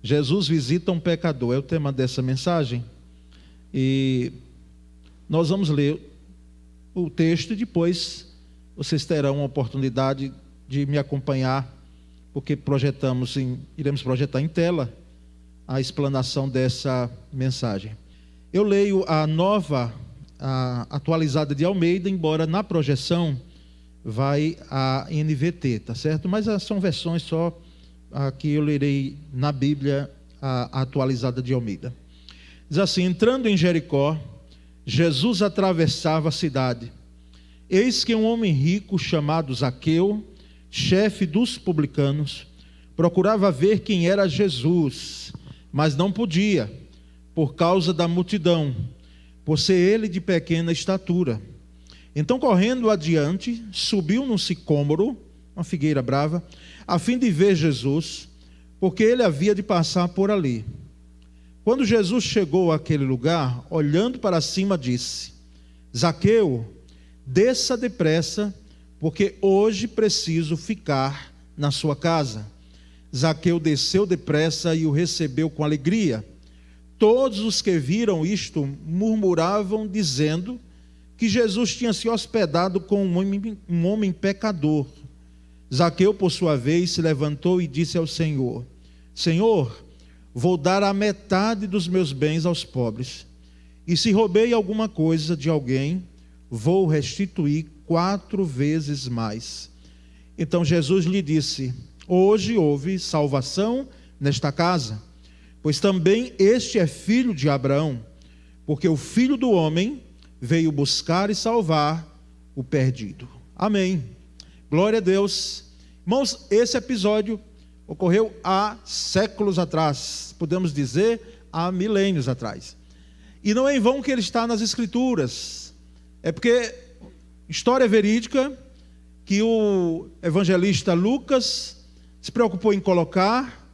Jesus visita um pecador, é o tema dessa mensagem. E nós vamos ler o texto e depois vocês terão a oportunidade de me acompanhar, porque iremos projetar em tela a explanação dessa mensagem. Eu leio a atualizada de Almeida, embora na projeção vai a NVT, tá certo? Mas são versões só. Aqui eu lerei na Bíblia a atualizada de Almeida. Diz assim: entrando em Jericó, Jesus atravessava a cidade. Eis que um homem rico chamado Zaqueu, chefe dos publicanos, procurava ver quem era Jesus, mas não podia, por causa da multidão, por ser ele de pequena estatura. Então, correndo adiante, subiu num sicômoro, uma figueira brava, a fim de ver Jesus, porque ele havia de passar por ali. Quando Jesus chegou àquele lugar, olhando para cima, disse: Zaqueu, desça depressa, porque hoje preciso ficar na sua casa. Zaqueu desceu depressa e o recebeu com alegria. Todos os que viram isto murmuravam, dizendo que Jesus tinha se hospedado com um homem pecador. Zaqueu, por sua vez, se levantou e disse ao Senhor: Senhor, vou dar a metade dos meus bens aos pobres, e se roubei alguma coisa de alguém, vou restituir 4 vezes mais. Então Jesus lhe disse: hoje houve salvação nesta casa, pois também este é filho de Abraão, porque o Filho do Homem veio buscar e salvar o perdido. Amém. Glória a Deus. Irmãos, esse episódio ocorreu há séculos atrás, podemos dizer há milênios atrás. E não é em vão que ele está nas Escrituras. É porque história verídica que o evangelista Lucas se preocupou em colocar,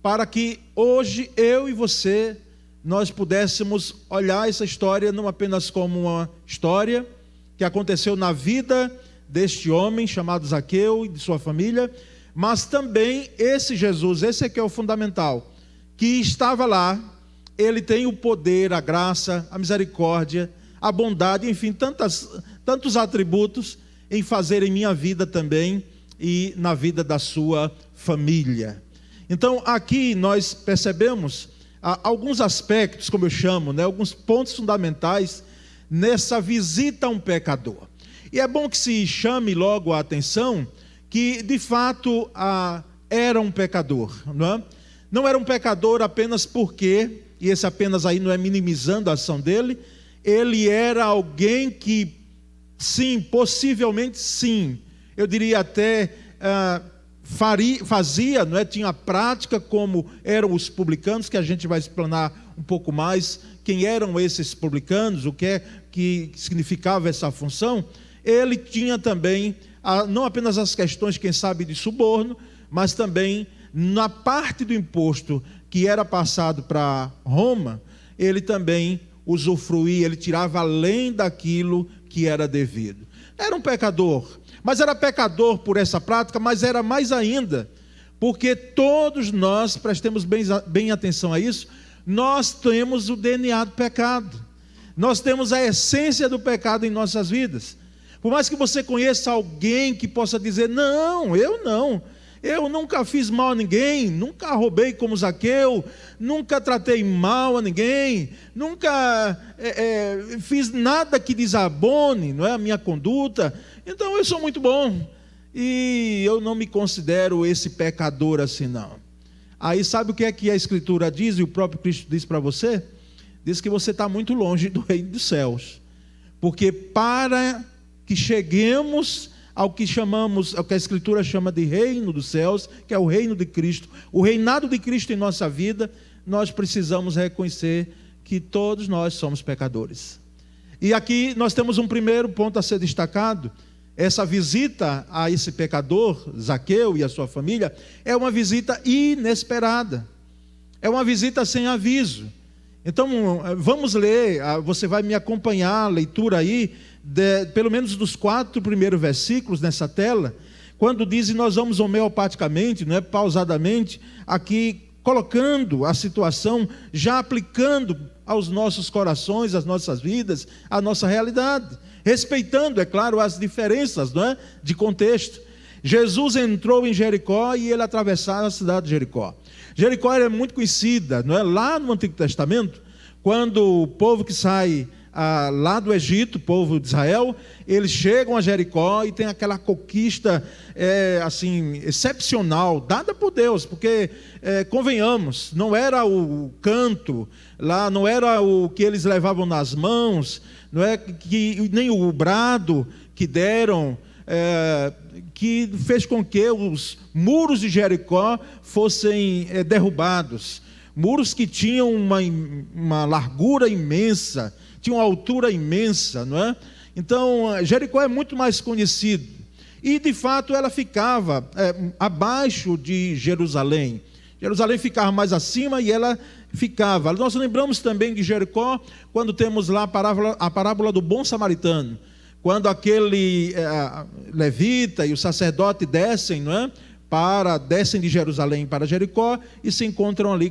para que hoje eu e você, nós pudéssemos olhar essa história não apenas como uma história que aconteceu na vida deste homem chamado Zaqueu e de sua família, mas também esse Jesus, esse aqui é o fundamental, que estava lá. Ele tem o poder, a graça, a misericórdia, a bondade, enfim, tantos atributos em fazer em minha vida também e na vida da sua família. Então aqui nós percebemos alguns aspectos, como eu chamo, alguns pontos fundamentais nessa visita a um pecador. E é bom que se chame logo a atenção que de fato era um pecador, não é? Não era um pecador apenas porque, e esse apenas aí não é minimizando a ação dele, ele era alguém que, sim, possivelmente sim, eu diria até fazia, não é? Tinha prática como eram os publicanos, que a gente vai explanar um pouco mais quem eram esses publicanos, o que é que significava essa função. Ele tinha também, não apenas as questões, quem sabe, de suborno, mas também na parte do imposto que era passado para Roma, ele também usufruía, ele tirava além daquilo que era devido. Era um pecador, mas era pecador por essa prática, mas era mais ainda, porque todos nós, prestemos bem atenção a isso, nós temos o DNA do pecado, nós temos a essência do pecado em nossas vidas. Por mais que você conheça alguém que possa dizer: não, eu nunca fiz mal a ninguém, nunca roubei como Zaqueu, nunca tratei mal a ninguém, nunca fiz nada que desabone, não é, a minha conduta, então eu sou muito bom, e eu não me considero esse pecador assim não. Aí sabe o que é que a Escritura diz, e o próprio Cristo diz para você? Diz que você está muito longe do reino dos céus, porque para que cheguemos ao que a Escritura chama de reino dos céus, que é o reino de Cristo, o reinado de Cristo em nossa vida, nós precisamos reconhecer que todos nós somos pecadores. E aqui nós temos um primeiro ponto a ser destacado. Essa visita a esse pecador, Zaqueu e a sua família, é uma visita inesperada, é uma visita sem aviso. Então vamos ler, você vai me acompanhar a leitura aí, pelo menos dos 4 primeiros versículos nessa tela, quando diz, e nós vamos homeopaticamente, pausadamente, aqui colocando a situação, já aplicando aos nossos corações, às nossas vidas, à nossa realidade, respeitando, é claro, as diferenças, não é, de contexto. Jesus entrou em Jericó e ele atravessava a cidade de Jericó. Jericó é muito conhecida, não é? Lá no Antigo Testamento, quando o povo que sai lá do Egito, o povo de Israel, eles chegam a Jericó e tem aquela conquista assim, excepcional, dada por Deus, porque, convenhamos, não era o canto, lá não era o que eles levavam nas mãos, não é que, nem o brado que deram, que fez com que os muros de Jericó fossem derrubados, muros que tinham uma largura imensa, tinham uma altura imensa, não é? Então, Jericó é muito mais conhecido, e de fato ela ficava abaixo de Jerusalém. Jerusalém ficava mais acima e ela ficava. Nós lembramos também de Jericó quando temos lá a parábola do bom samaritano, quando aquele levita e o sacerdote descem, não é? Descem de Jerusalém para Jericó e se encontram ali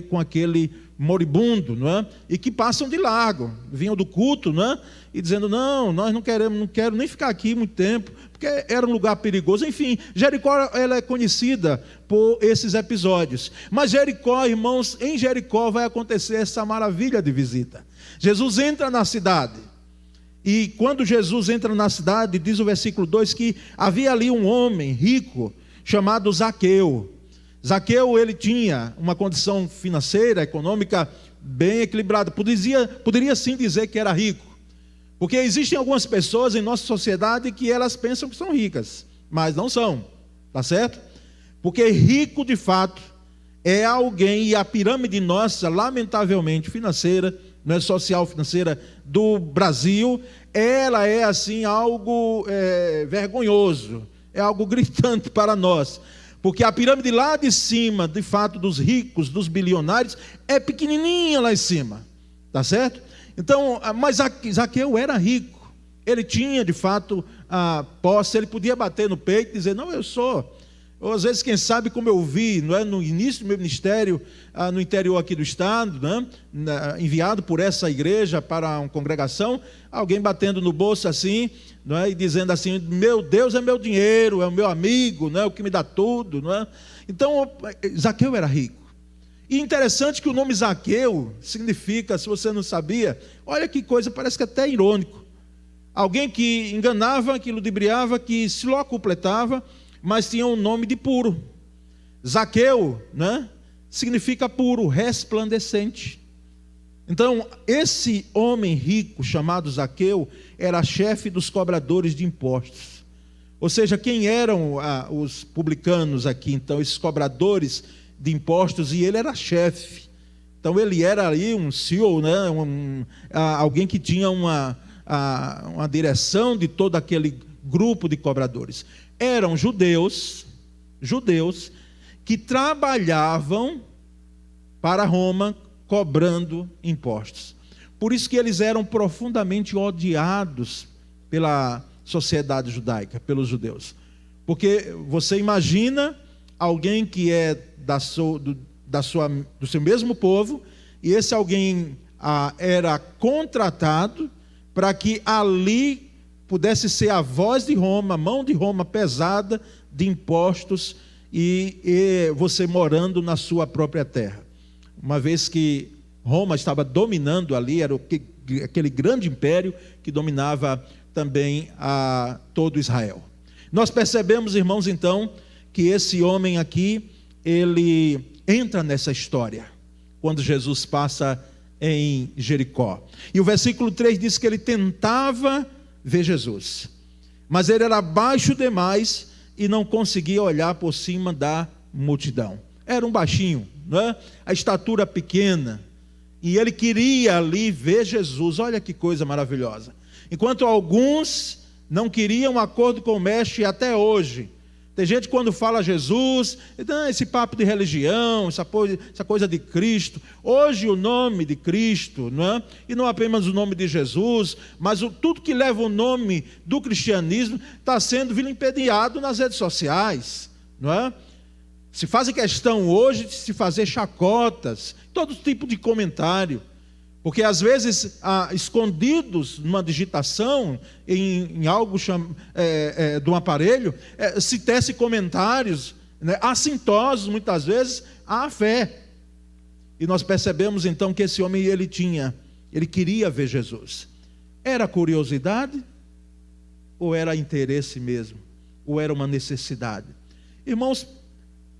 com aquele moribundo, não é? E que passam de largo, vinham do culto, não é? E dizendo, não, nós não quero nem ficar aqui muito tempo, porque era um lugar perigoso. Enfim, Jericó ela é conhecida por esses episódios. Mas Jericó, irmãos, em Jericó vai acontecer essa maravilha de visita. Jesus entra na cidade. E quando Jesus entra na cidade, diz o versículo 2 que havia ali um homem rico chamado Zaqueu. Zaqueu, ele tinha uma condição financeira, econômica bem equilibrada. Poderia sim dizer que era rico. Porque existem algumas pessoas em nossa sociedade que elas pensam que são ricas, mas não são, tá certo? Porque rico de fato é alguém, e a pirâmide nossa, lamentavelmente financeira, não é social financeira do Brasil, ela é assim algo vergonhoso, é algo gritante para nós, porque a pirâmide lá de cima, de fato, dos ricos, dos bilionários, é pequenininha lá em cima, tá certo? Então, mas Zaqueu era rico, ele tinha de fato a posse, ele podia bater no peito e dizer, não, eu sou. Ou às vezes, quem sabe, como eu vi, não é, no início do meu ministério, no interior aqui do estado, né, enviado por essa igreja para uma congregação, alguém batendo no bolso assim, não é, e dizendo assim, meu Deus é meu dinheiro, é o meu amigo, não é, o que me dá tudo. Não é? Então, Zaqueu era rico. E interessante que o nome Zaqueu significa, se você não sabia, olha que coisa, parece que até irônico. Alguém que enganava, que ludibriava, que se locupletava, mas tinha um nome de puro. Zaqueu, né, significa puro, resplandecente. Então, esse homem rico chamado Zaqueu era chefe dos cobradores de impostos. Ou seja, quem eram os publicanos aqui, então, esses cobradores de impostos, e ele era chefe. Então, ele era ali um CEO, né, alguém que tinha uma direção de todo aquele grupo de cobradores. Eram judeus que trabalhavam para Roma cobrando impostos. Por isso que eles eram profundamente odiados pela sociedade judaica, pelos judeus. Porque você imagina alguém que é do seu mesmo povo, e esse alguém era contratado para que ali pudesse ser a voz de Roma, a mão de Roma pesada de impostos, e você morando na sua própria terra. Uma vez que Roma estava dominando ali, era aquele grande império que dominava também todo Israel. Nós percebemos, irmãos, então, que esse homem aqui, ele entra nessa história, quando Jesus passa em Jericó. E o versículo 3 diz que ele tentava ver Jesus, mas ele era baixo demais e não conseguia olhar por cima da multidão. Era um baixinho, não é? A estatura pequena, e ele queria ali ver Jesus. Olha que coisa maravilhosa. Enquanto alguns não queriam acordo com o mestre, até hoje tem gente, quando fala Jesus, esse papo de religião, essa coisa de Cristo. Hoje o nome de Cristo, não é? E não apenas o nome de Jesus, mas tudo que leva o nome do cristianismo está sendo vilipendiado nas redes sociais, não é? Se fazem questão hoje de se fazer chacotas, todo tipo de comentário. Porque às vezes, escondidos numa digitação, em algo de um aparelho, se tece comentários, né, assintosos muitas vezes à fé. E nós percebemos então que esse homem ele queria ver Jesus. Era curiosidade? Ou era interesse mesmo? Ou era uma necessidade? Irmãos,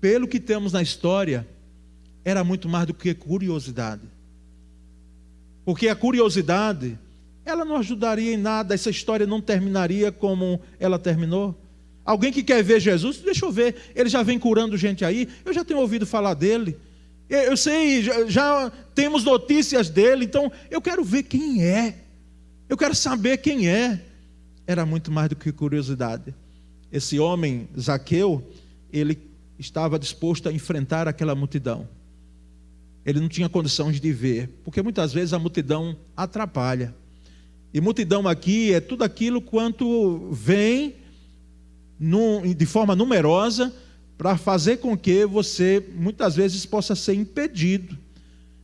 pelo que temos na história, era muito mais do que curiosidade. Porque a curiosidade, ela não ajudaria em nada, essa história não terminaria como ela terminou. Alguém que quer ver Jesus, deixa eu ver, ele já vem curando gente aí, eu já tenho ouvido falar dele. Eu sei, já temos notícias dele, então eu quero ver quem é. Eu quero saber quem é. Era muito mais do que curiosidade. Esse homem, Zaqueu, ele estava disposto a enfrentar aquela multidão. Ele não tinha condições de ver, porque muitas vezes a multidão atrapalha. E multidão aqui é tudo aquilo quanto vem de forma numerosa, para fazer com que você, muitas vezes, possa ser impedido.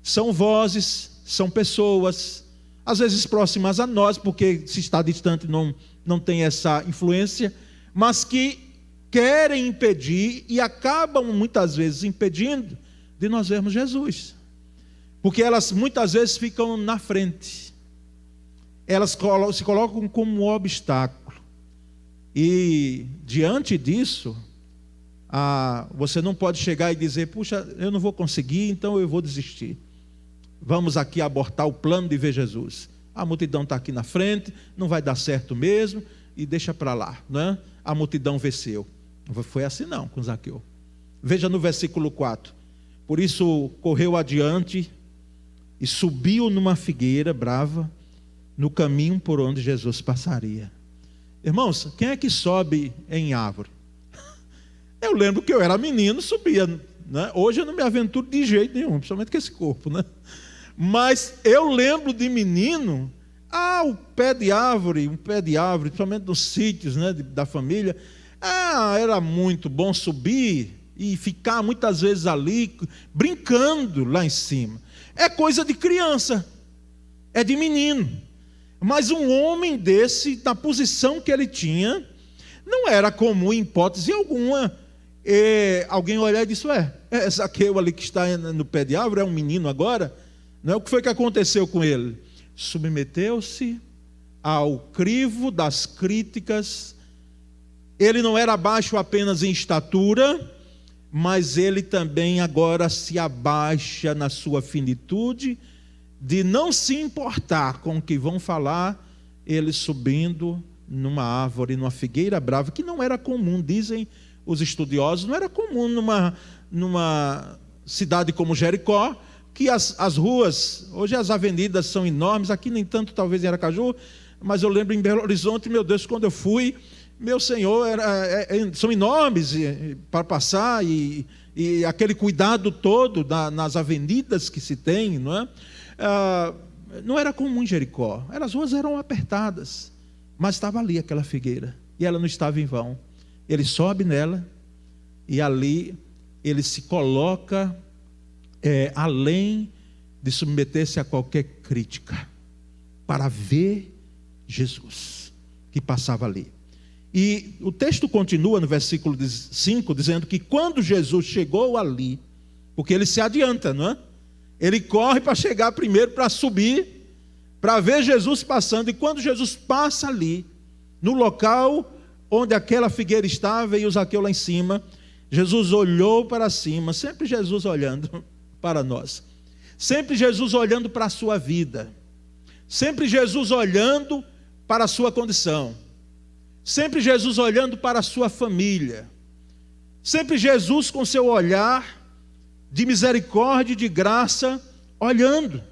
São vozes, são pessoas, às vezes próximas a nós, porque se está distante não tem essa influência, mas que querem impedir e acabam muitas vezes impedindo de nós vermos Jesus. Porque elas muitas vezes ficam na frente. Elas se colocam como um obstáculo. E diante disso, você não pode chegar e dizer, puxa, eu não vou conseguir, então eu vou desistir. Vamos aqui abortar o plano de ver Jesus. A multidão está aqui na frente, não vai dar certo mesmo, e deixa para lá, né? A multidão venceu. Não foi assim não com Zaqueu. Veja no versículo 4. Por isso correu adiante e subiu numa figueira brava, no caminho por onde Jesus passaria. Irmãos, quem é que sobe em árvore? Eu lembro que eu era menino, subia, né? Hoje eu não me aventuro de jeito nenhum, principalmente com esse corpo, né? Mas eu lembro de menino, um pé de árvore, principalmente nos sítios, né, da família, era muito bom subir e ficar muitas vezes ali, brincando lá em cima. É coisa de criança, é de menino. Mas um homem desse, na posição que ele tinha, não era comum em hipótese alguma. Alguém olhar e disse, Zaqueu ali que está no pé de árvore, é um menino agora? Não é? O que foi que aconteceu com ele? Submeteu-se ao crivo das críticas. Ele não era baixo apenas em estatura, mas ele também agora se abaixa na sua finitude, de não se importar com o que vão falar, ele subindo numa árvore, numa figueira brava, que não era comum, dizem os estudiosos, não era comum numa cidade como Jericó, que as ruas, hoje as avenidas são enormes, aqui nem tanto talvez em Aracaju, mas eu lembro em Belo Horizonte, meu Deus, quando eu fui, meu Senhor, são enormes para passar, e aquele cuidado todo nas avenidas que se tem, não é? Não era comum em Jericó, as ruas eram apertadas, mas estava ali aquela figueira, e ela não estava em vão. Ele sobe nela, e ali ele se coloca além de submeter-se a qualquer crítica, para ver Jesus, que passava ali. E o texto continua no versículo 5, dizendo que quando Jesus chegou ali, porque ele se adianta, não é? Ele corre para chegar primeiro, para subir, para ver Jesus passando. E quando Jesus passa ali, no local onde aquela figueira estava e o Zaqueu lá em cima, Jesus olhou para cima, sempre Jesus olhando para nós. Sempre Jesus olhando para a sua vida. Sempre Jesus olhando para a sua condição. Sempre Jesus olhando para a sua família. Sempre Jesus com seu olhar de misericórdia e de graça, olhando.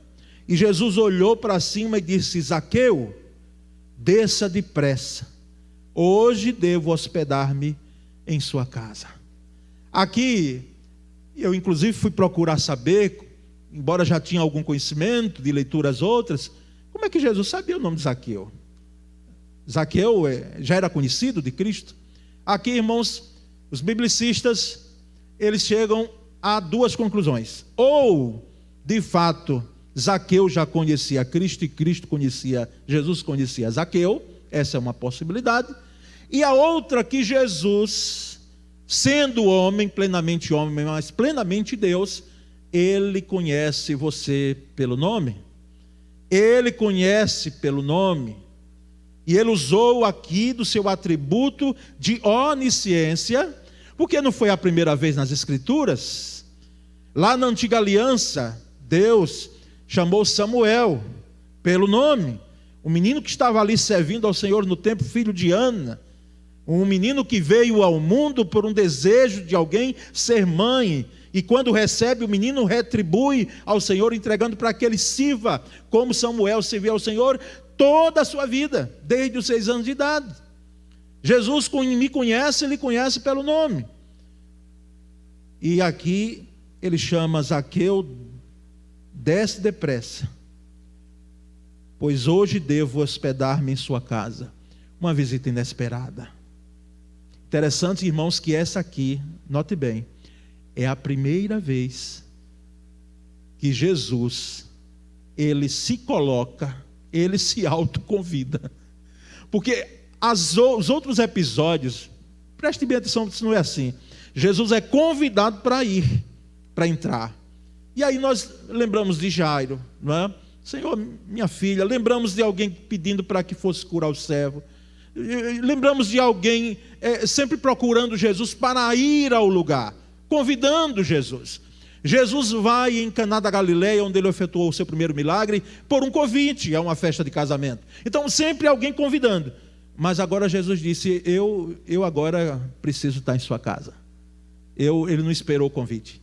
E Jesus olhou para cima e disse: Zaqueu, desça depressa. Hoje devo hospedar-me em sua casa. Aqui, eu inclusive fui procurar saber, embora já tinha algum conhecimento de leituras outras, como é que Jesus sabia o nome de Zaqueu? Zaqueu já era conhecido de Cristo? Aqui, irmãos, os biblicistas, eles chegam a duas conclusões. Ou, de fato, Zaqueu já conhecia Cristo e Cristo conhecia, Jesus conhecia Zaqueu, essa é uma possibilidade. E a outra, que Jesus, sendo homem, mas plenamente Deus, ele conhece você pelo nome. Ele conhece pelo nome. E ele usou aqui do seu atributo de onisciência, porque não foi a primeira vez nas Escrituras. Lá na antiga aliança, Deus chamou Samuel pelo nome. O menino que estava ali servindo ao Senhor no templo, filho de Ana. Um menino que veio ao mundo por um desejo de alguém ser mãe. E quando recebe, o menino retribui ao Senhor, entregando para que ele sirva, como Samuel serviu ao Senhor toda a sua vida, desde os 6 anos de idade. Jesus me conhece, ele conhece pelo nome. E aqui ele chama Zaqueu, desce depressa, pois hoje devo hospedar-me em sua casa. Uma visita inesperada. Interessante, irmãos, que essa aqui, note bem, é a primeira vez que Jesus, ele se coloca, ele se autoconvida. Porque os outros episódios, preste bem atenção, isso não é assim. Jesus é convidado para ir, para entrar. E aí nós lembramos de Jairo, não é? Senhor, minha filha, lembramos de alguém pedindo para que fosse curar o servo. Lembramos de alguém sempre procurando Jesus para ir ao lugar, convidando Jesus. Jesus vai em Caná da Galileia, onde ele efetuou o seu primeiro milagre, por um convite a uma festa de casamento. Então sempre alguém convidando. Mas agora Jesus disse, eu agora preciso estar em sua casa. Ele não esperou o convite.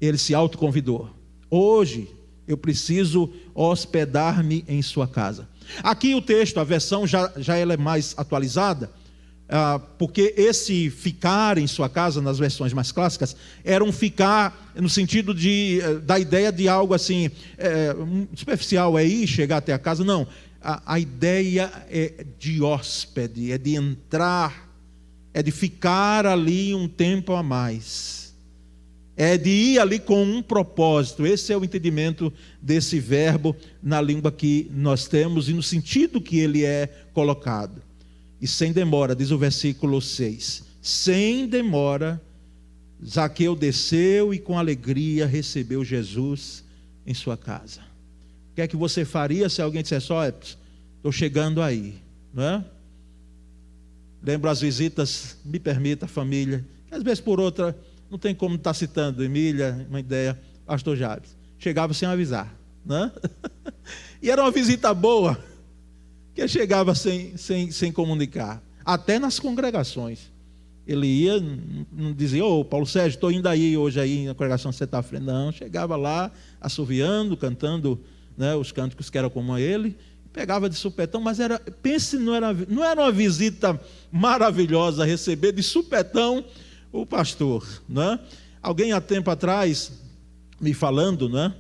Ele se autoconvidou. Hoje eu preciso hospedar-me em sua casa. Aqui o texto, a versão já ela é mais atualizada, porque esse ficar em sua casa, nas versões mais clássicas, era um ficar no sentido da ideia de algo assim, superficial, é ir, chegar até a casa. Não, a ideia é de hóspede, é de entrar, é de ficar ali um tempo a mais. É de ir ali com um propósito. Esse é o entendimento desse verbo na língua que nós temos e no sentido que ele é colocado. E sem demora, diz o versículo 6. Sem demora, Zaqueu desceu e com alegria recebeu Jesus em sua casa. O que é que você faria se alguém dissesse, estou chegando aí, não é? Lembro as visitas, me permita, família, que às vezes por outra... Não tem como estar citando Emília, uma ideia, pastor Jabes. Chegava sem avisar, né? E era uma visita boa, que chegava sem comunicar. Até nas congregações. Ele ia, não dizia, Paulo Sérgio, estou indo aí hoje aí na congregação que você está à frente. Não, chegava lá, assoviando, cantando, né, os cânticos que eram como a ele, pegava de supetão, mas pense, não era uma visita maravilhosa receber de supetão o pastor, né? Alguém há tempo atrás me falando, né?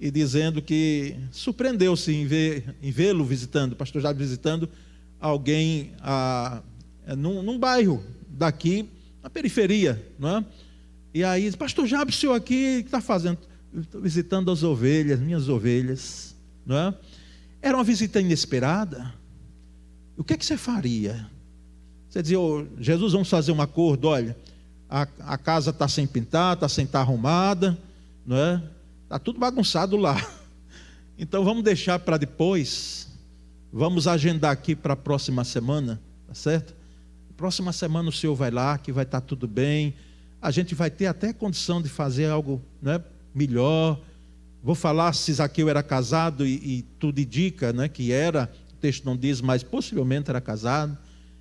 E dizendo que surpreendeu-se em vê-lo visitando, o pastor já visitando alguém num bairro daqui, na periferia, né? E aí, pastor Jabes, o senhor aqui, o que está fazendo? Estou visitando as ovelhas, minhas ovelhas, não é? Era uma visita inesperada. O que é que você faria? Você dizia, Jesus, vamos fazer um acordo, olha, a casa está sem pintar, está sem estar arrumada, não é? Está tudo bagunçado lá. Então vamos deixar para depois. Vamos agendar aqui para a próxima semana, tá certo? Próxima semana o senhor vai lá, que vai estar tudo bem. A gente vai ter até condição de fazer algo, né, melhor. Vou falar se Zaqueu era casado e tudo indica, né, que era. O texto não diz, mas possivelmente era casado.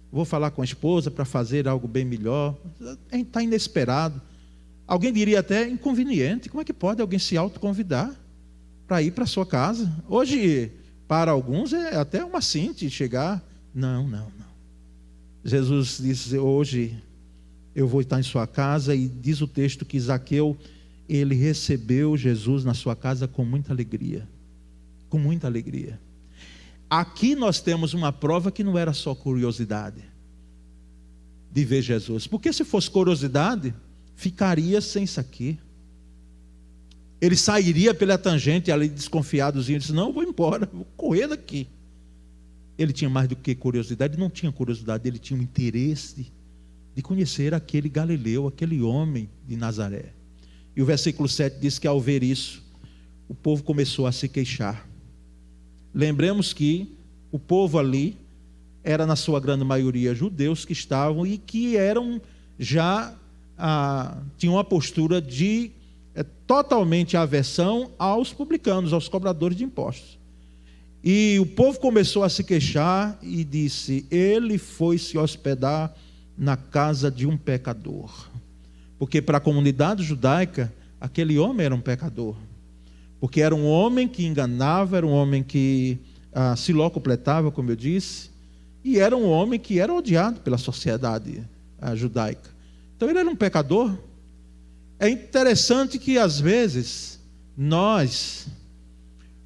Vou falar com a esposa para fazer algo bem melhor. Está inesperado. Alguém diria até inconveniente. Como é que pode alguém se autoconvidar para ir para a sua casa? Hoje, para alguns, é até uma cinte chegar. Não. Jesus disse, hoje eu vou estar em sua casa, e diz o texto que Zaqueu, ele recebeu Jesus na sua casa com muita alegria. Com muita alegria. Aqui nós temos uma prova que não era só curiosidade de ver Jesus. Porque se fosse curiosidade, ficaria sem isso aqui. Ele sairia pela tangente ali desconfiadozinho, disse, não, vou embora, vou correr daqui. Ele tinha mais do que curiosidade, não tinha curiosidade, ele tinha um interesse de conhecer aquele Galileu, aquele homem de Nazaré. E o versículo 7 diz que ao ver isso, o povo começou a se queixar. Lembremos que o povo ali era na sua grande maioria judeus que estavam e que eram já, tinham uma postura de totalmente aversão aos publicanos, aos cobradores de impostos. E o povo começou a se queixar e disse, ele foi se hospedar na casa de um pecador. Porque para a comunidade judaica, aquele homem era um pecador. Porque era um homem que enganava, era um homem que se locupletava, como eu disse, e era um homem que era odiado pela sociedade judaica. Então ele era um pecador. É interessante que às vezes nós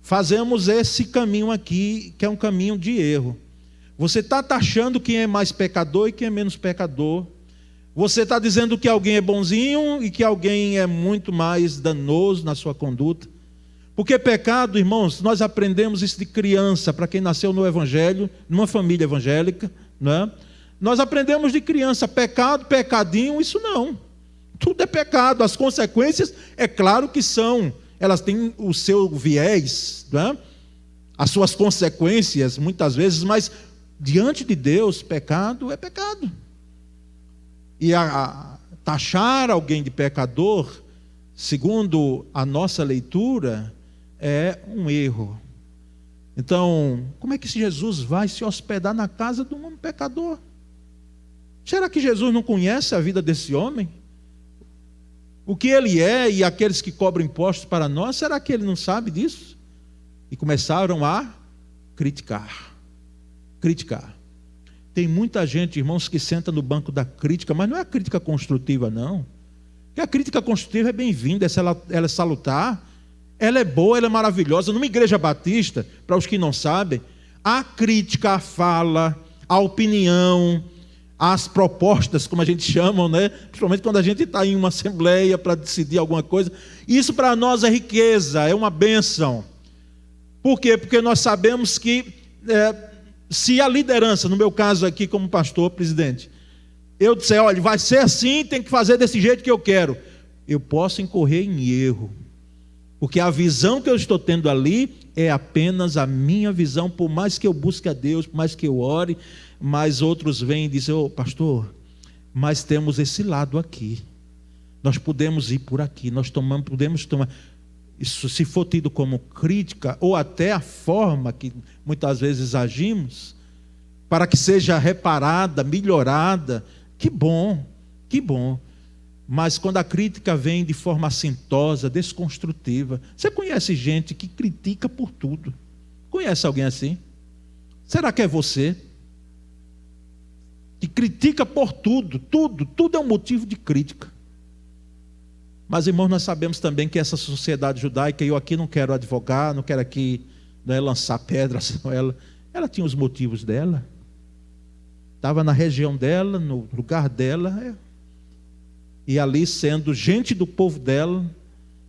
fazemos esse caminho aqui, que é um caminho de erro. Você está taxando quem é mais pecador e quem é menos pecador. Você está dizendo que alguém é bonzinho e que alguém é muito mais danoso na sua conduta. Porque pecado, irmãos, nós aprendemos isso de criança, para quem nasceu no Evangelho, numa família evangélica, não é? Nós aprendemos de criança, pecado, pecadinho, isso não. Tudo é pecado, as consequências, é claro que são, elas têm o seu viés, não é? As suas consequências, muitas vezes, mas diante de Deus, pecado é pecado. E taxar alguém de pecador, segundo a nossa leitura, é um erro. Então, como é que Jesus vai se hospedar na casa de um homem pecador? Será que Jesus não conhece a vida desse homem? O que ele é e aqueles que cobram impostos para nós, será que ele não sabe disso? E começaram a criticar. Criticar. Tem muita gente, irmãos, que senta no banco da crítica, mas não é a crítica construtiva, não. Porque a crítica construtiva é bem-vinda, ela é salutar, ela é boa, ela é maravilhosa. Numa igreja batista, para os que não sabem, a crítica, a fala, a opinião, as propostas, como a gente chama, né? Principalmente quando a gente está em uma assembleia para decidir alguma coisa, isso para nós é riqueza, é uma bênção. Por quê? Porque nós sabemos que se a liderança, no meu caso aqui como pastor, presidente, eu disser, olha, vai ser assim, tem que fazer desse jeito que eu quero, eu posso incorrer em erro, porque a visão que eu estou tendo ali é apenas a minha visão, por mais que eu busque a Deus, por mais que eu ore, mas outros vêm e dizem, ô pastor, mas temos esse lado aqui, nós podemos ir por aqui, podemos tomar, isso se for tido como crítica, ou até a forma que muitas vezes agimos, para que seja reparada, melhorada, que bom, que bom. Mas quando a crítica vem de forma assintosa, desconstrutiva, você conhece gente que critica por tudo? Conhece alguém assim? Será que é você? Que critica por tudo, tudo é um motivo de crítica. Mas, irmãos, nós sabemos também que essa sociedade judaica, eu aqui não quero advogar, não quero aqui lançar pedras, ela tinha os motivos dela, estava na região dela, no lugar dela, e ali sendo gente do povo dela,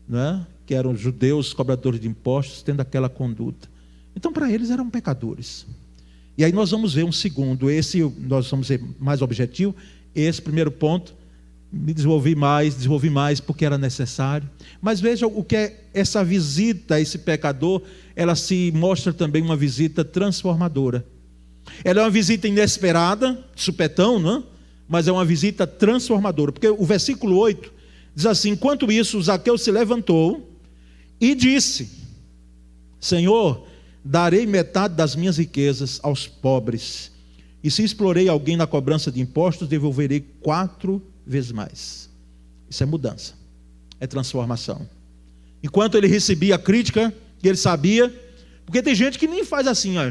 né, que eram judeus, cobradores de impostos, tendo aquela conduta. Então, para eles eram pecadores. E aí nós vamos ver um segundo, nós vamos ser mais objetivo, esse primeiro ponto, me desenvolvi mais, porque era necessário. Mas veja o que é essa visita a esse pecador, ela se mostra também uma visita transformadora. Ela é uma visita inesperada, de supetão, não é? Mas é uma visita transformadora, porque o versículo 8 diz assim, enquanto isso, Zaqueu se levantou e disse, Senhor, darei metade das minhas riquezas aos pobres, e se explorei alguém na cobrança de impostos, devolverei 4 vezes mais. Isso é mudança, é transformação. Enquanto ele recebia a crítica, que ele sabia, porque tem gente que nem faz assim, ó,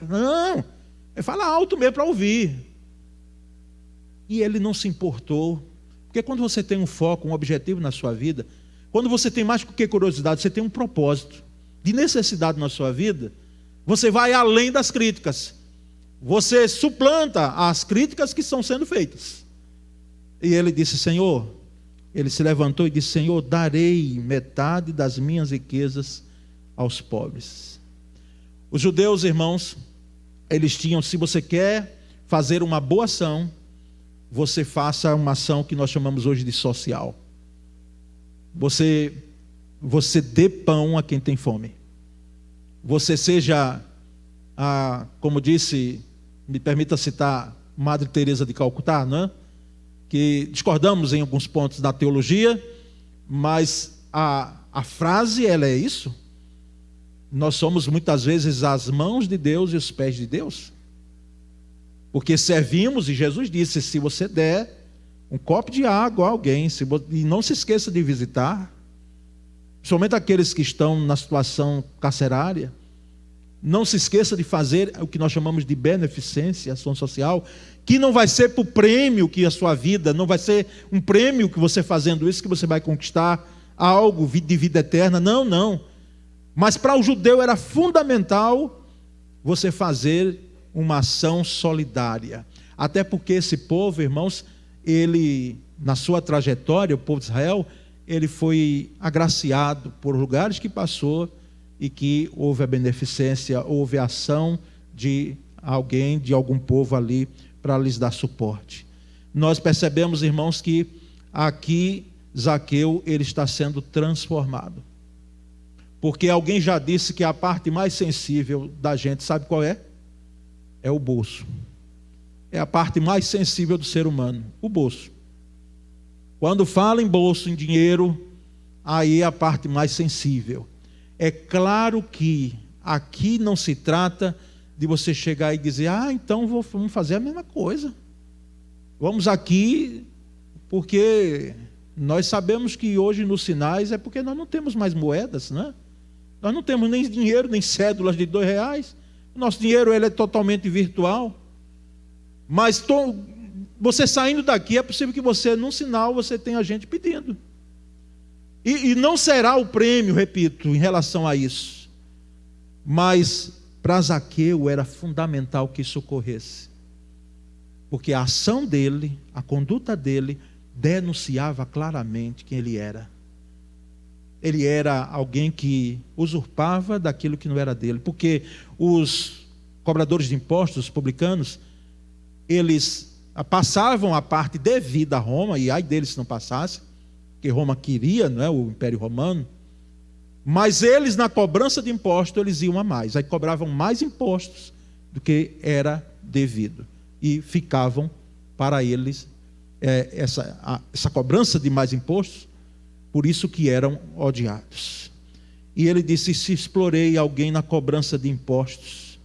não, ele fala alto mesmo para ouvir. E ele não se importou, porque quando você tem um foco, um objetivo na sua vida, quando você tem mais do que curiosidade, você tem um propósito de necessidade na sua vida, você vai além das críticas, você suplanta as críticas que estão sendo feitas. E ele disse, Senhor, ele se levantou e disse: Senhor, darei metade das minhas riquezas aos pobres. Os judeus, irmãos, eles tinham, se você quer fazer uma boa ação, você faça uma ação que nós chamamos hoje de social. Você dê pão a quem tem fome. Você seja, como disse, me permita citar Madre Teresa de Calcutá, né? Que discordamos em alguns pontos da teologia, mas a frase, ela é isso. Nós somos muitas vezes as mãos de Deus e os pés de Deus, porque servimos, e Jesus disse: se você der um copo de água a alguém, e não se esqueça de visitar, principalmente aqueles que estão na situação carcerária, não se esqueça de fazer o que nós chamamos de beneficência, ação social, que não vai ser por prêmio que a sua vida, não vai ser um prêmio que você fazendo isso, que você vai conquistar algo de vida eterna, não. Mas para o judeu era fundamental você fazer uma ação solidária. Até porque esse povo, irmãos, ele, na sua trajetória, o povo de Israel, ele foi agraciado por lugares que passou e que houve a beneficência, houve a ação de alguém, de algum povo ali, para lhes dar suporte. Nós percebemos, irmãos, que aqui Zaqueu, ele está sendo transformado. Porque alguém já disse que a parte mais sensível da gente, sabe qual é? É o bolso. É a parte mais sensível do ser humano, o bolso. Quando fala em bolso, em dinheiro, aí é a parte mais sensível. É claro que aqui não se trata de você chegar e dizer: então vamos fazer a mesma coisa. Vamos aqui, porque nós sabemos que hoje nos sinais é porque nós não temos mais moedas, né? Nós não temos nem dinheiro, nem cédulas de R$2. O nosso dinheiro, ele é totalmente virtual. Mas você saindo daqui, é possível que você, num sinal, você tenha gente pedindo. E não será o prêmio, repito, em relação a isso. Mas para Zaqueu era fundamental que isso ocorresse. Porque a ação dele, a conduta dele, denunciava claramente quem ele era. Ele era alguém que usurpava daquilo que não era dele. Porque os cobradores de impostos, os publicanos, eles passavam a parte devida a Roma, e ai deles se não passasse, porque Roma queria, não é, o Império Romano, mas eles na cobrança de impostos, eles iam a mais, aí cobravam mais impostos do que era devido, e ficavam para eles essa cobrança de mais impostos, por isso que eram odiados. E ele disse: se explorei alguém na cobrança de impostos,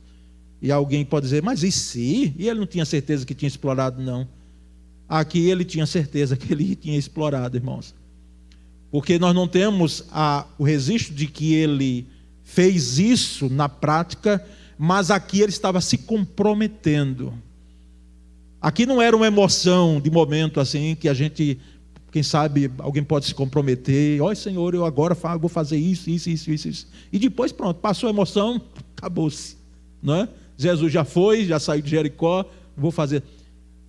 e alguém pode dizer: mas e se? E ele não tinha certeza que tinha explorado, não. Aqui ele tinha certeza que ele tinha explorado, irmãos. Porque nós não temos o registro de que ele fez isso na prática, mas aqui ele estava se comprometendo. Aqui não era uma emoção de momento assim, que a gente, quem sabe, alguém pode se comprometer: olha, Senhor, eu agora vou fazer isso. E depois, pronto, passou a emoção, acabou-se, não é? Jesus já foi, já saiu de Jericó, vou fazer.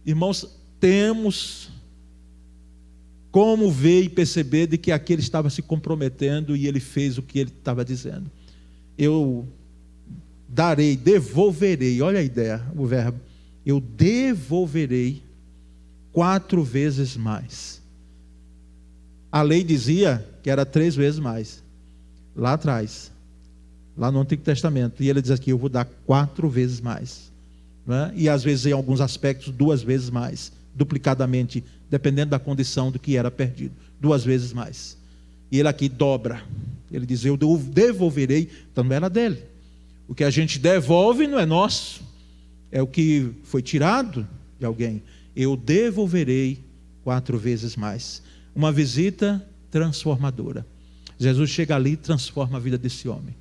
Irmãos, temos como ver e perceber de que aquele estava se comprometendo e ele fez o que ele estava dizendo. Eu darei, devolverei, olha a ideia, o verbo, eu devolverei 4 vezes mais. A lei dizia que era 3 vezes mais, lá atrás, lá no Antigo Testamento, e ele diz aqui: eu vou dar 4 vezes mais, não é? E às vezes em alguns aspectos 2 vezes mais, duplicadamente, dependendo da condição do que era perdido, 2 vezes mais. E ele aqui dobra, ele diz: eu devolverei. Então não era dele, o que a gente devolve não é nosso, é o que foi tirado de alguém. Eu devolverei 4 vezes mais. Uma visita transformadora. Jesus chega ali e transforma a vida desse homem.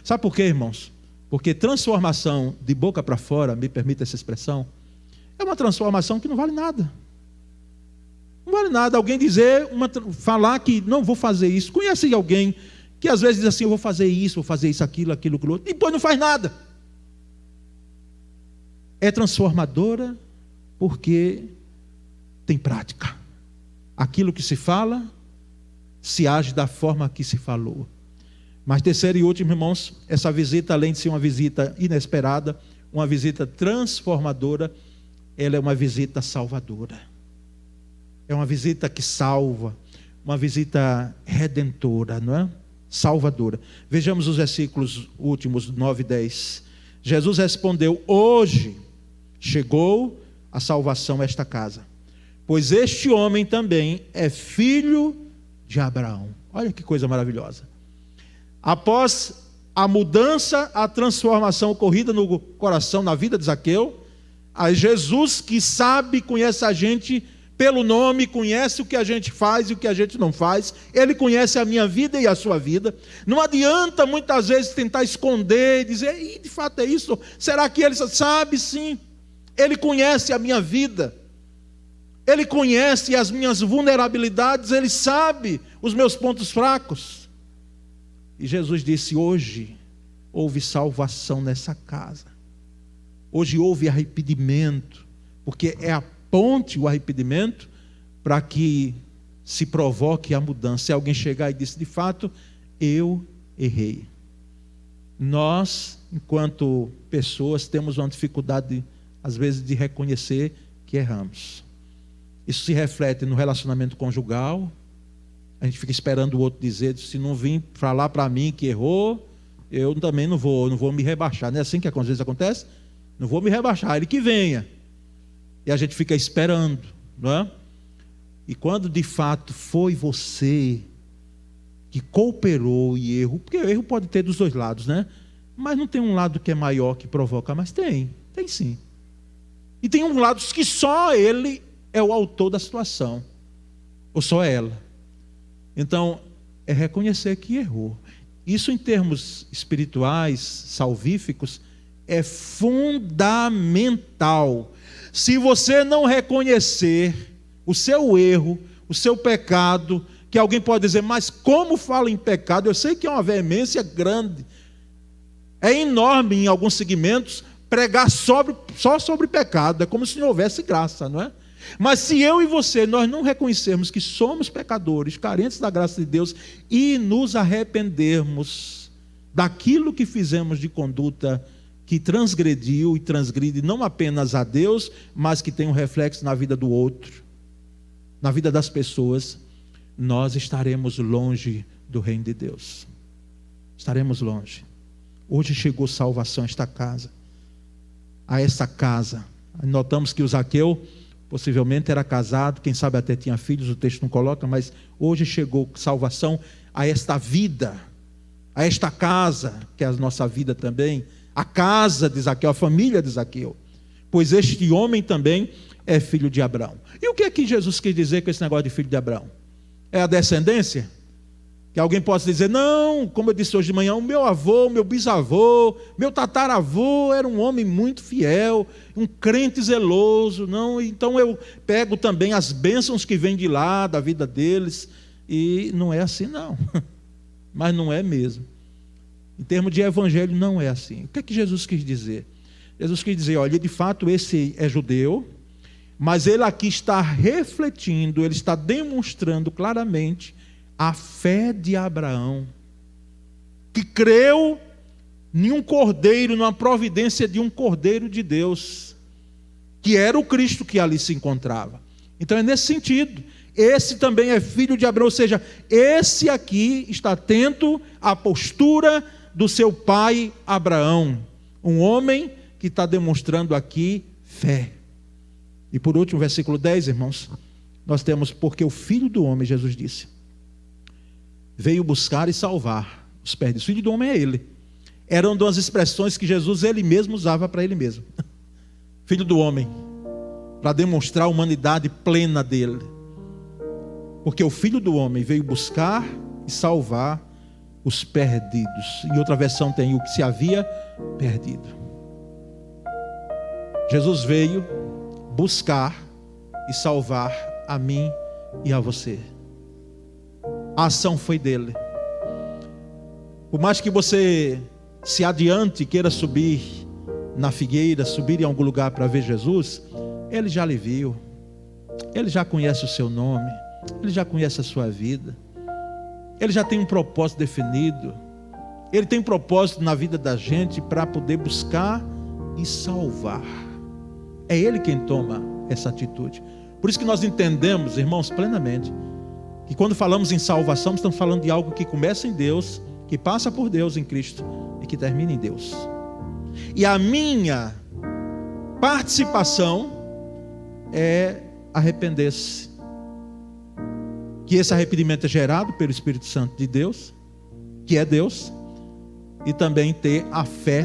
Sabe por quê, irmãos? Porque transformação de boca para fora, me permita essa expressão, é uma transformação que não vale nada. Não vale nada alguém falar que não vou fazer isso. Conhece alguém que às vezes diz assim: eu vou fazer isso, aquilo, outro, e depois não faz nada. É transformadora porque tem prática. aquilo que se fala, se age da forma que se falou. Mas terceiro e último, irmãos, essa visita, além de ser uma visita inesperada, uma visita transformadora, ela é uma visita salvadora. É uma visita que salva, uma visita redentora, não é? Salvadora. Vejamos os versículos últimos, 9 e 10. Jesus respondeu: hoje chegou a salvação a esta casa, pois este homem também é filho de Abraão. Olha que coisa maravilhosa. Após a mudança, a transformação ocorrida no coração, na vida de Zaqueu, a Jesus, que sabe, conhece a gente pelo nome, conhece o que a gente faz e o que a gente não faz, Ele conhece a minha vida e a sua vida. Não adianta muitas vezes tentar esconder, dizer, de fato é isso, será que Ele sabe? Sim, Ele conhece a minha vida, Ele conhece as minhas vulnerabilidades, Ele sabe os meus pontos fracos. E Jesus disse: hoje houve salvação nessa casa, hoje houve arrependimento, porque é a ponte, o arrependimento, para que se provoque a mudança. Se alguém chegar e disse: de fato, eu errei. Nós, enquanto pessoas, temos uma dificuldade, às vezes, de reconhecer que erramos. Isso se reflete no relacionamento conjugal. A gente fica esperando o outro dizer: se não vir falar para mim que errou, eu também não vou me rebaixar. Não é assim que às vezes acontece? Não vou me rebaixar, ele que venha. E a gente fica esperando, não é? E quando de fato foi você que cooperou e erro, porque o erro pode ter dos dois lados, né? Mas não tem um lado que é maior que provoca, mas tem sim. E tem um lado que só ele é o autor da situação, ou só ela. Então, é reconhecer que errou. Isso, em termos espirituais, salvíficos, é fundamental. Se você não reconhecer o seu erro, o seu pecado, que alguém pode dizer: mas como fala em pecado? Eu sei que é uma veemência grande, é enorme em alguns segmentos pregar só sobre pecado, é como se não houvesse graça, não é? Mas se eu e você, nós não reconhecermos que somos pecadores, carentes da graça de Deus, e nos arrependermos daquilo que fizemos de conduta que transgrediu e transgride não apenas a Deus, mas que tem um reflexo na vida do outro, na vida das pessoas, nós estaremos longe do reino de Deus. Estaremos longe. Hoje chegou salvação a esta casa. A essa casa. Notamos que o Zaqueu possivelmente era casado, quem sabe até tinha filhos, o texto não coloca, mas hoje chegou salvação a esta vida, a esta casa, que é a nossa vida também, a casa de Zaqueu, a família de Zaqueu, pois este homem também é filho de Abraão. E o que é que Jesus quis dizer com esse negócio de filho de Abraão? É a descendência? Que alguém possa dizer: não, como eu disse hoje de manhã, o meu avô, meu bisavô, meu tataravô era um homem muito fiel, um crente zeloso, não, então eu pego também as bênçãos que vêm de lá, da vida deles, e não é assim não, mas não é mesmo. Em termos de evangelho não é assim. O que é que Jesus quis dizer? Jesus quis dizer: olha, de fato esse é judeu, mas ele aqui está refletindo, ele está demonstrando claramente a fé de Abraão, que creu em um cordeiro, numa providência de um cordeiro de Deus, que era o Cristo que ali se encontrava. Então é nesse sentido, esse também é filho de Abraão, ou seja, esse aqui está atento à postura do seu pai Abraão, um homem que está demonstrando aqui fé. E por último, versículo 10, irmãos, nós temos: porque o Filho do homem, Jesus disse, veio buscar e salvar os perdidos. O Filho do homem é ele. Eram duas expressões que Jesus ele mesmo usava para ele mesmo. Filho do homem, para demonstrar a humanidade plena dele. Porque o Filho do homem veio buscar e salvar os perdidos. Em outra versão tem o que se havia perdido. Jesus veio buscar e salvar a mim e a você. A ação foi dele. Por mais que você se adiante, queira subir na figueira, subir em algum lugar para ver Jesus, ele já lhe viu, ele já conhece o seu nome, Ele já conhece a sua vida. Ele já tem um propósito definido. Ele tem um propósito na vida da gente para poder buscar e salvar. É Ele quem toma essa atitude. Por isso que nós entendemos, irmãos, plenamente, que quando falamos em salvação, estamos falando de algo que começa em Deus, que passa por Deus em Cristo e que termina em Deus. E a minha participação é arrepender-se. Que esse arrependimento é gerado pelo Espírito Santo de Deus, que é Deus, e também ter a fé,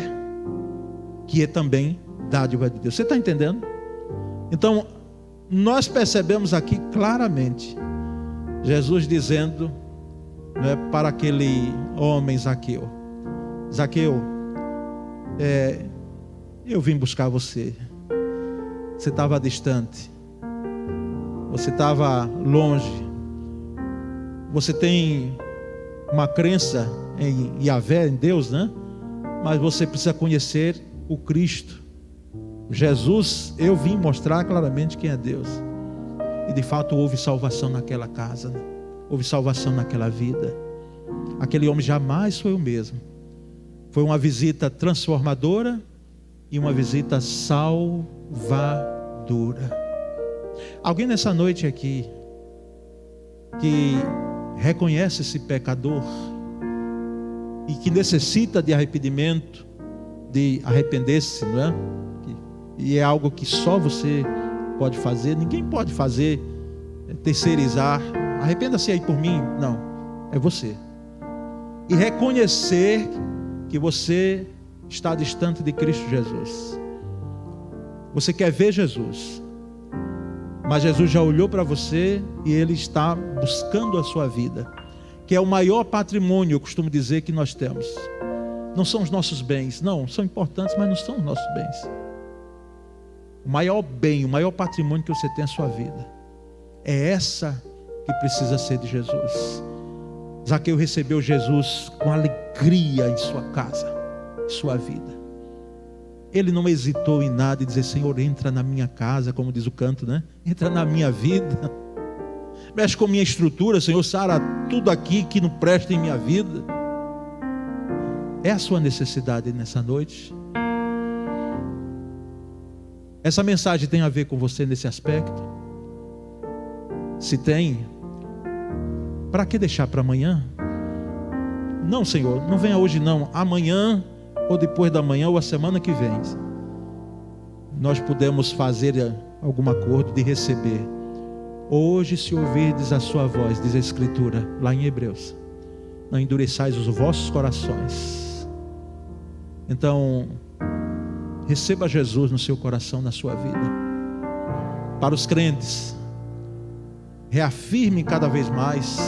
que é também dádiva de Deus. Você está entendendo? Então, nós percebemos aqui claramente Jesus dizendo, né, para aquele homem Zaqueu: Zaqueu, eu vim buscar você. Você estava distante, você estava longe, você tem uma crença em Yahvé, em Deus, né? Mas você precisa conhecer o Cristo, Jesus. Eu vim mostrar claramente quem é Deus. E de fato houve salvação naquela casa, né? Houve salvação naquela vida. Aquele homem jamais foi o mesmo. Foi uma visita transformadora e uma visita salvadora. Alguém nessa noite aqui que reconhece esse pecador e que necessita de arrependimento, de arrepender-se, não é? E é algo que só você pode fazer, ninguém pode fazer, terceirizar. Arrependa-se aí por mim. Não, é você. E reconhecer que você está distante de Cristo Jesus. Você quer ver Jesus, mas Jesus já olhou para você e Ele está buscando a sua vida, que é o maior patrimônio, eu costumo dizer, que nós temos. Não são os nossos bens, não, são importantes, mas não são os nossos bens. O maior bem, o maior patrimônio que você tem é a sua vida. É essa que precisa ser de Jesus. Zaqueu recebeu Jesus com alegria em sua casa, em sua vida. Ele não hesitou em nada e dizer: Senhor, entra na minha casa, como diz o canto, né? Entra na minha vida. Mexe com minha estrutura, Senhor, sara tudo aqui que não presta em minha vida. É a sua necessidade nessa noite? Essa mensagem tem a ver com você nesse aspecto? Se tem, para que deixar para amanhã? Não, Senhor, não venha hoje não. Amanhã, ou depois da manhã, ou a semana que vem, nós podemos fazer algum acordo de receber. Hoje, se ouvirdes a sua voz, diz a Escritura, lá em Hebreus, não endureçais os vossos corações. Então, receba Jesus no seu coração, na sua vida. Para os crentes, reafirme cada vez mais,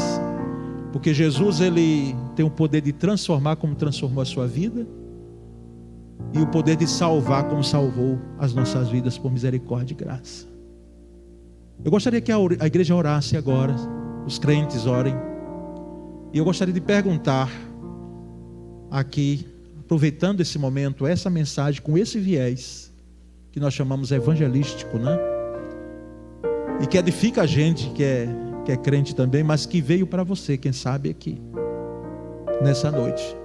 porque Jesus, Ele tem o poder de transformar como transformou a sua vida, e o poder de salvar como salvou as nossas vidas por misericórdia e graça. Eu gostaria que a igreja orasse agora, os crentes orem, e eu gostaria de perguntar aqui, aproveitando esse momento, essa mensagem com esse viés que nós chamamos evangelístico, né? E que edifica a gente que é crente também, mas que veio para você, quem sabe aqui nessa noite.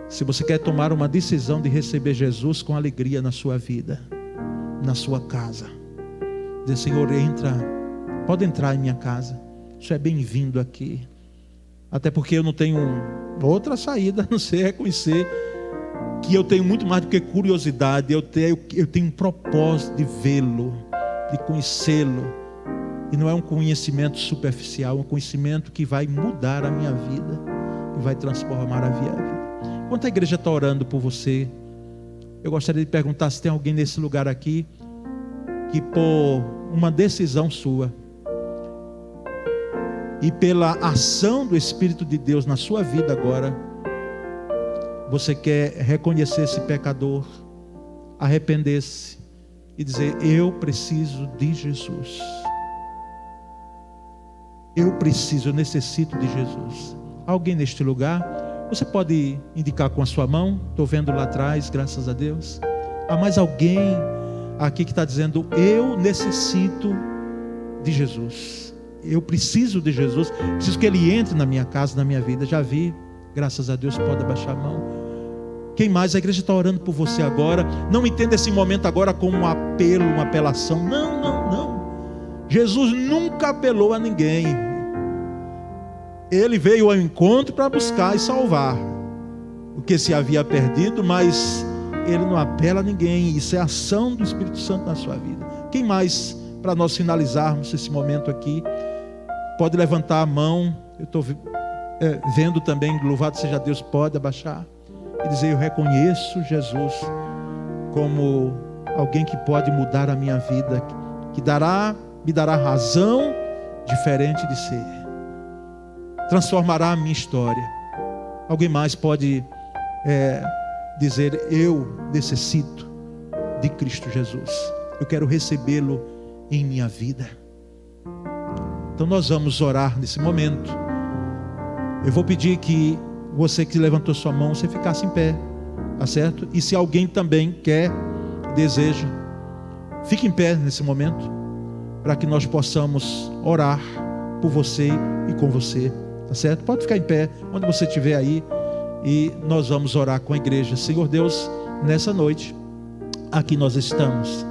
Se você quer tomar uma decisão de receber Jesus com alegria na sua vida, na sua casa, dizer: Senhor, entra, pode entrar em minha casa, você é bem-vindo aqui. Até porque eu não tenho outra saída a não ser reconhecer que eu tenho muito mais do que curiosidade. Eu tenho um propósito de vê-lo, de conhecê-lo. E não é um conhecimento superficial, é um conhecimento que vai mudar a minha vida, que vai transformar a minha vida. Enquanto a igreja está orando por você, eu gostaria de perguntar se tem alguém nesse lugar aqui que, por uma decisão sua e pela ação do Espírito de Deus na sua vida agora, você quer reconhecer esse pecador, arrepender-se e dizer: eu preciso de Jesus. Eu necessito de Jesus. Alguém neste lugar? Você pode indicar com a sua mão? Estou vendo lá atrás, graças a Deus. Há mais alguém aqui que está dizendo: eu necessito de Jesus. eu preciso de Jesus, preciso que Ele entre na minha casa, na minha vida. Já vi, graças a Deus, pode abaixar a mão. Quem mais? A igreja está orando por você agora. Não entenda esse momento agora como um apelo, uma apelação. Não, não, não. Jesus nunca apelou a ninguém. Ele veio ao encontro para buscar e salvar o que se havia perdido, mas Ele não apela a ninguém. Isso é a ação do Espírito Santo na sua vida. Quem mais, para nós finalizarmos esse momento aqui, pode levantar a mão? Eu estou vendo também, louvado seja Deus, pode abaixar e dizer: eu reconheço Jesus como alguém que pode mudar a minha vida, que me dará razão diferente de ser, transformará a minha história. Alguém mais pode dizer: eu necessito de Cristo Jesus, eu quero recebê-lo em minha vida. Então nós vamos orar nesse momento. Eu vou pedir que você que levantou sua mão, você ficasse em pé, tá certo? E se alguém também quer, deseja, fique em pé nesse momento, para que nós possamos orar por você e com você, tá certo? Pode ficar em pé, onde você estiver aí, e nós vamos orar com a igreja. Senhor Deus, nessa noite, aqui nós estamos.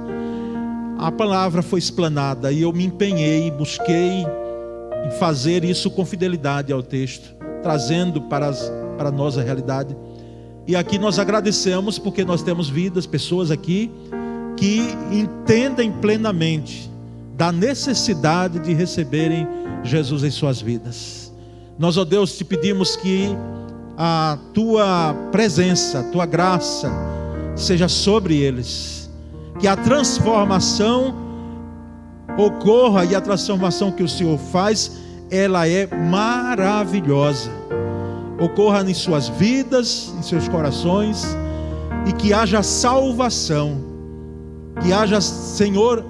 A palavra foi explanada e eu me empenhei, busquei em fazer isso com fidelidade ao texto, trazendo para nós a realidade. E aqui nós agradecemos porque nós temos vidas, pessoas aqui que entendem plenamente da necessidade de receberem Jesus em suas vidas. Nós, ó Deus, te pedimos que a tua presença, a tua graça seja sobre eles, que a transformação ocorra, e a transformação que o Senhor faz, ela é maravilhosa. Ocorra em suas vidas, em seus corações, e que haja salvação, que haja, Senhor,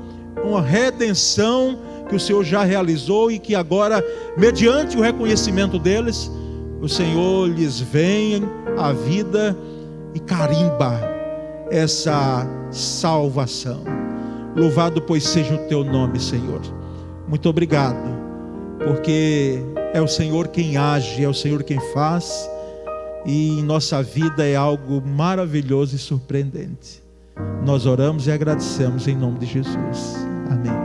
uma redenção que o Senhor já realizou, e que agora, mediante o reconhecimento deles, o Senhor lhes vem à vida e carimba essa salvação. Louvado pois seja o teu nome, Senhor. Muito obrigado, porque é o Senhor quem age, é o Senhor quem faz, e em nossa vida é algo maravilhoso e surpreendente. Nós oramos e agradecemos em nome de Jesus. Amém.